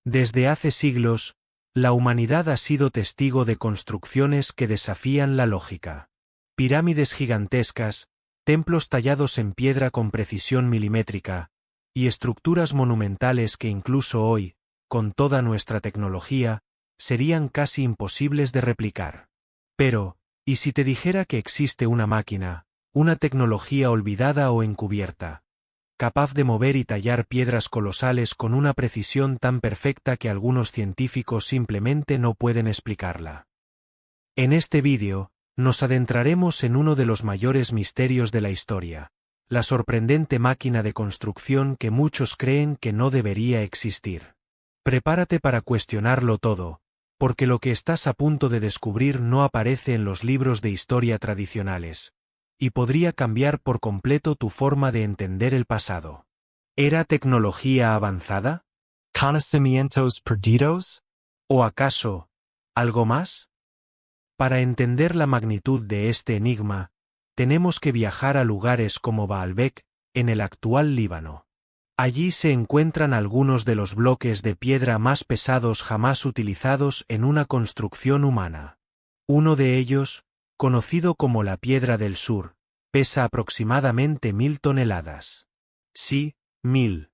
Desde hace siglos, la humanidad ha sido testigo de construcciones que desafían la lógica. Pirámides gigantescas, templos tallados en piedra con precisión milimétrica, y estructuras monumentales que incluso hoy, con toda nuestra tecnología, serían casi imposibles de replicar. Pero, ¿y si te dijera que existe una máquina, una tecnología olvidada o encubierta, capaz de mover y tallar piedras colosales con una precisión tan perfecta que algunos científicos simplemente no pueden explicarla? En este vídeo, nos adentraremos en uno de los mayores misterios de la historia, la sorprendente máquina de construcción que muchos creen que no debería existir. Prepárate para cuestionarlo todo, porque lo que estás a punto de descubrir no aparece en los libros de historia tradicionales, y podría cambiar por completo tu forma de entender el pasado. ¿Era tecnología avanzada? ¿Conocimientos perdidos? ¿O acaso, algo más? Para entender la magnitud de este enigma, tenemos que viajar a lugares como Baalbek, en el actual Líbano. Allí se encuentran algunos de los bloques de piedra más pesados jamás utilizados en una construcción humana. Uno de ellos, conocido como la Piedra del Sur, pesa aproximadamente 1000 toneladas. Sí, 1000.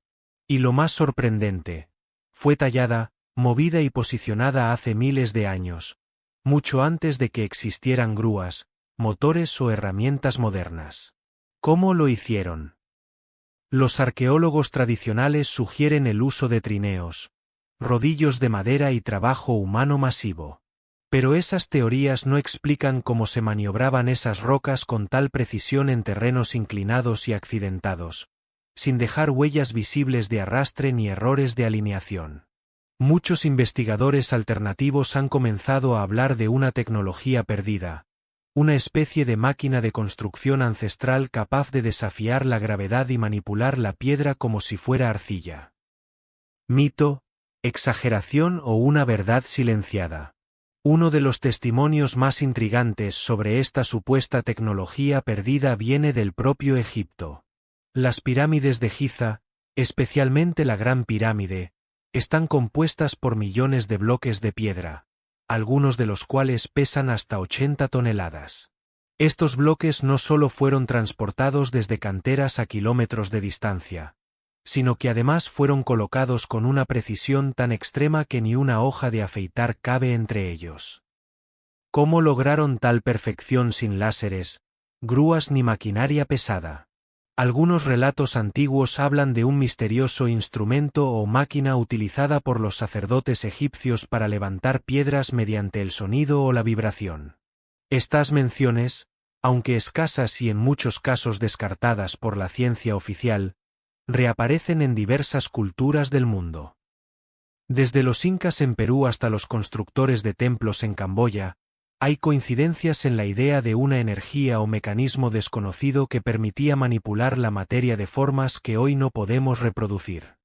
Y lo más sorprendente, fue tallada, movida y posicionada hace miles de años, mucho antes de que existieran grúas, motores o herramientas modernas. ¿Cómo lo hicieron? Los arqueólogos tradicionales sugieren el uso de trineos, rodillos de madera y trabajo humano masivo. Pero esas teorías no explican cómo se maniobraban esas rocas con tal precisión en terrenos inclinados y accidentados, sin dejar huellas visibles de arrastre ni errores de alineación. Muchos investigadores alternativos han comenzado a hablar de una tecnología perdida, una especie de máquina de construcción ancestral capaz de desafiar la gravedad y manipular la piedra como si fuera arcilla. Mito, exageración o una verdad silenciada. Uno de los testimonios más intrigantes sobre esta supuesta tecnología perdida viene del propio Egipto. Las pirámides de Giza, especialmente la Gran Pirámide, están compuestas por millones de bloques de piedra, algunos de los cuales pesan hasta 80 toneladas. Estos bloques no solo fueron transportados desde canteras a kilómetros de distancia, sino que además fueron colocados con una precisión tan extrema que ni una hoja de afeitar cabe entre ellos. ¿Cómo lograron tal perfección sin láseres, grúas ni maquinaria pesada? Algunos relatos antiguos hablan de un misterioso instrumento o máquina utilizada por los sacerdotes egipcios para levantar piedras mediante el sonido o la vibración. Estas menciones, aunque escasas y en muchos casos descartadas por la ciencia oficial, reaparecen en diversas culturas del mundo. Desde los incas en Perú hasta los constructores de templos en Camboya, hay coincidencias en la idea de una energía o mecanismo desconocido que permitía manipular la materia de formas que hoy no podemos reproducir.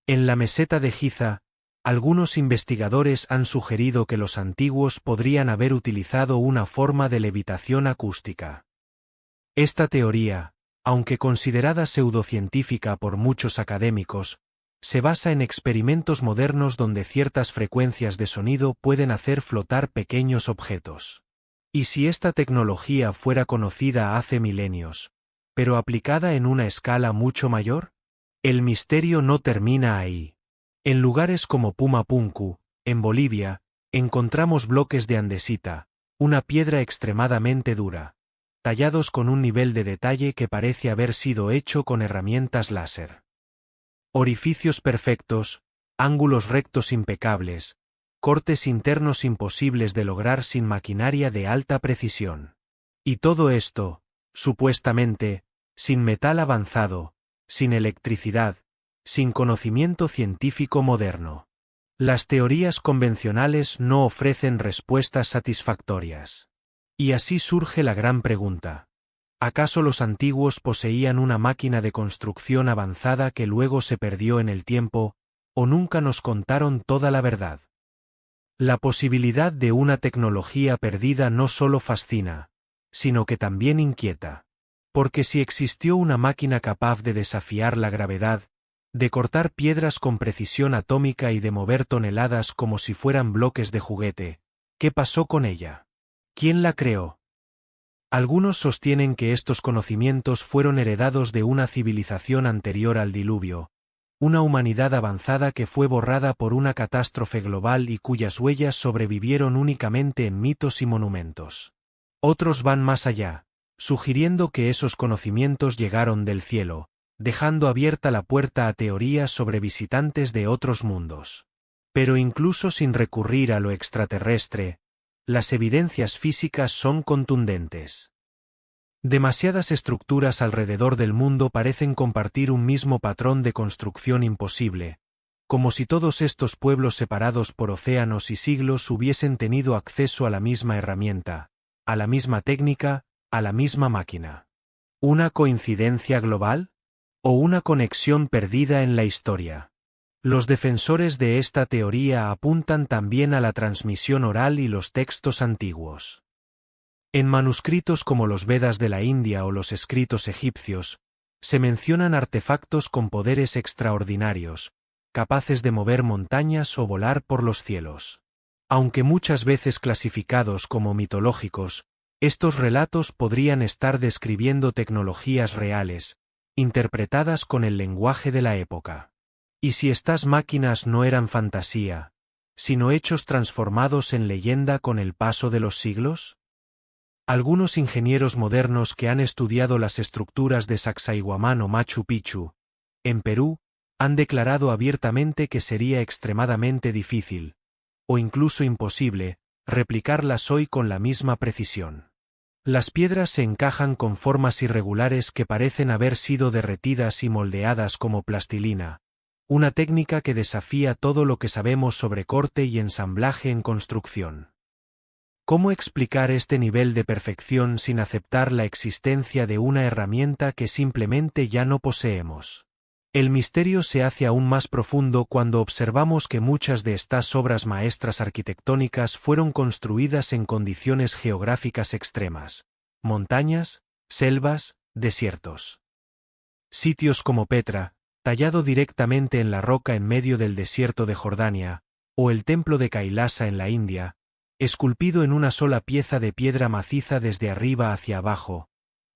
En la meseta de Giza, algunos investigadores han sugerido que los antiguos podrían haber utilizado una forma de levitación acústica. Esta teoría, aunque considerada pseudocientífica por muchos académicos, se basa en experimentos modernos donde ciertas frecuencias de sonido pueden hacer flotar pequeños objetos. ¿Y si esta tecnología fuera conocida hace milenios, pero aplicada en una escala mucho mayor? El misterio no termina ahí. En lugares como Pumapunku, en Bolivia, encontramos bloques de andesita, una piedra extremadamente dura, tallados con un nivel de detalle que parece haber sido hecho con herramientas láser. Orificios perfectos, ángulos rectos impecables, cortes internos imposibles de lograr sin maquinaria de alta precisión. Y todo esto, supuestamente, sin metal avanzado, sin electricidad, sin conocimiento científico moderno. Las teorías convencionales no ofrecen respuestas satisfactorias. Y así surge la gran pregunta. ¿Acaso los antiguos poseían una máquina de construcción avanzada que luego se perdió en el tiempo, o nunca nos contaron toda la verdad? La posibilidad de una tecnología perdida no solo fascina, sino que también inquieta. Porque si existió una máquina capaz de desafiar la gravedad, de cortar piedras con precisión atómica y de mover toneladas como si fueran bloques de juguete. ¿Qué pasó con ella? ¿Quién la creó? Algunos sostienen que estos conocimientos fueron heredados de una civilización anterior al diluvio, una humanidad avanzada que fue borrada por una catástrofe global y cuyas huellas sobrevivieron únicamente en mitos y monumentos. Otros van más allá, sugiriendo que esos conocimientos llegaron del cielo, dejando abierta la puerta a teorías sobre visitantes de otros mundos. Pero incluso sin recurrir a lo extraterrestre, las evidencias físicas son contundentes. Demasiadas estructuras alrededor del mundo parecen compartir un mismo patrón de construcción imposible, como si todos estos pueblos separados por océanos y siglos hubiesen tenido acceso a la misma herramienta, a la misma técnica, a la misma máquina. ¿Una coincidencia global? ¿O una conexión perdida en la historia? Los defensores de esta teoría apuntan también a la transmisión oral y los textos antiguos. En manuscritos como los Vedas de la India o los escritos egipcios, se mencionan artefactos con poderes extraordinarios, capaces de mover montañas o volar por los cielos. Aunque muchas veces clasificados como mitológicos, estos relatos podrían estar describiendo tecnologías reales, interpretadas con el lenguaje de la época. ¿Y si estas máquinas no eran fantasía, sino hechos transformados en leyenda con el paso de los siglos? Algunos ingenieros modernos que han estudiado las estructuras de Sacsayhuamán o Machu Picchu, en Perú, han declarado abiertamente que sería extremadamente difícil, o incluso imposible, replicarlas hoy con la misma precisión. Las piedras se encajan con formas irregulares que parecen haber sido derretidas y moldeadas como plastilina, una técnica que desafía todo lo que sabemos sobre corte y ensamblaje en construcción. ¿Cómo explicar este nivel de perfección sin aceptar la existencia de una herramienta que simplemente ya no poseemos? El misterio se hace aún más profundo cuando observamos que muchas de estas obras maestras arquitectónicas fueron construidas en condiciones geográficas extremas: montañas, selvas, desiertos. Sitios como Petra, tallado directamente en la roca en medio del desierto de Jordania, o el templo de Kailasa en la India, esculpido en una sola pieza de piedra maciza desde arriba hacia abajo,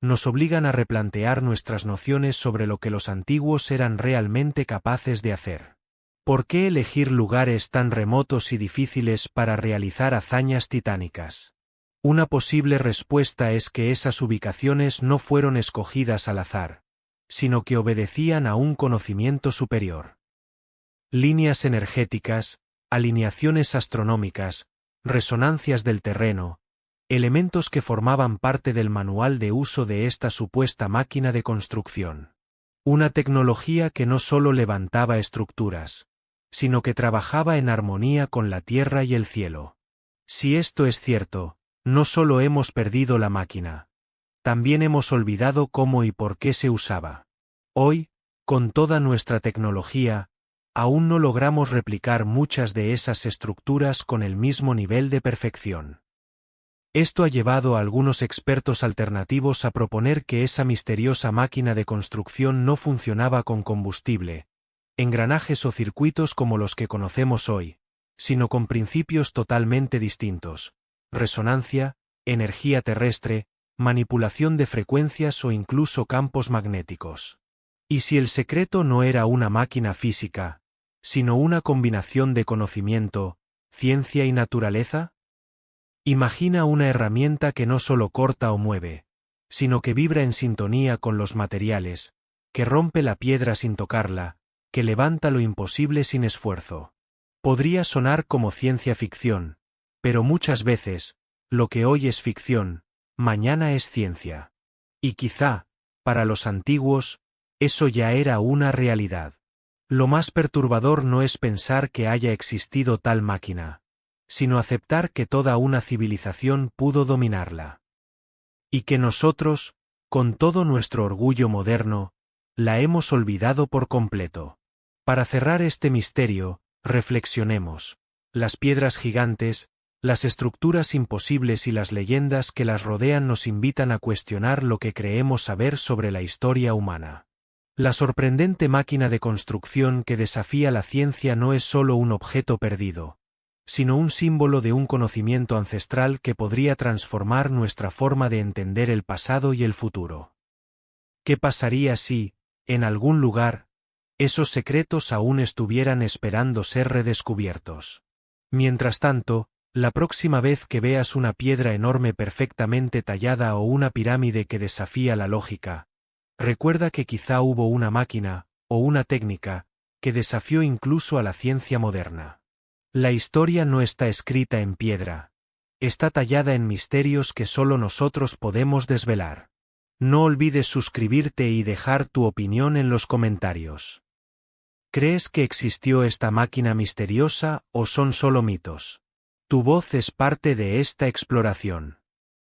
nos obligan a replantear nuestras nociones sobre lo que los antiguos eran realmente capaces de hacer. ¿Por qué elegir lugares tan remotos y difíciles para realizar hazañas titánicas? Una posible respuesta es que esas ubicaciones no fueron escogidas al azar, sino que obedecían a un conocimiento superior. Líneas energéticas, alineaciones astronómicas, resonancias del terreno, elementos que formaban parte del manual de uso de esta supuesta máquina de construcción. Una tecnología que no solo levantaba estructuras, sino que trabajaba en armonía con la tierra y el cielo. Si esto es cierto, no solo hemos perdido la máquina, también hemos olvidado cómo y por qué se usaba. Hoy, con toda nuestra tecnología, aún no logramos replicar muchas de esas estructuras con el mismo nivel de perfección. Esto ha llevado a algunos expertos alternativos a proponer que esa misteriosa máquina de construcción no funcionaba con combustible, engranajes o circuitos como los que conocemos hoy, sino con principios totalmente distintos: resonancia, energía terrestre, manipulación de frecuencias o incluso campos magnéticos. ¿Y si el secreto no era una máquina física, sino una combinación de conocimiento, ciencia y naturaleza? Imagina una herramienta que no solo corta o mueve, sino que vibra en sintonía con los materiales, que rompe la piedra sin tocarla, que levanta lo imposible sin esfuerzo. Podría sonar como ciencia ficción, pero muchas veces, lo que hoy es ficción, mañana es ciencia. Y quizá, para los antiguos, eso ya era una realidad. Lo más perturbador no es pensar que haya existido tal máquina, sino aceptar que toda una civilización pudo dominarla. Y que nosotros, con todo nuestro orgullo moderno, la hemos olvidado por completo. Para cerrar este misterio, reflexionemos: las piedras gigantes, las estructuras imposibles y las leyendas que las rodean nos invitan a cuestionar lo que creemos saber sobre la historia humana. La sorprendente máquina de construcción que desafía la ciencia no es solo un objeto perdido, sino un símbolo de un conocimiento ancestral que podría transformar nuestra forma de entender el pasado y el futuro. ¿Qué pasaría si, en algún lugar, esos secretos aún estuvieran esperando ser redescubiertos? Mientras tanto, la próxima vez que veas una piedra enorme perfectamente tallada o una pirámide que desafía la lógica, recuerda que quizá hubo una máquina, o una técnica, que desafió incluso a la ciencia moderna. La historia no está escrita en piedra. Está tallada en misterios que solo nosotros podemos desvelar. No olvides suscribirte y dejar tu opinión en los comentarios. ¿Crees que existió esta máquina misteriosa o son solo mitos? Tu voz es parte de esta exploración.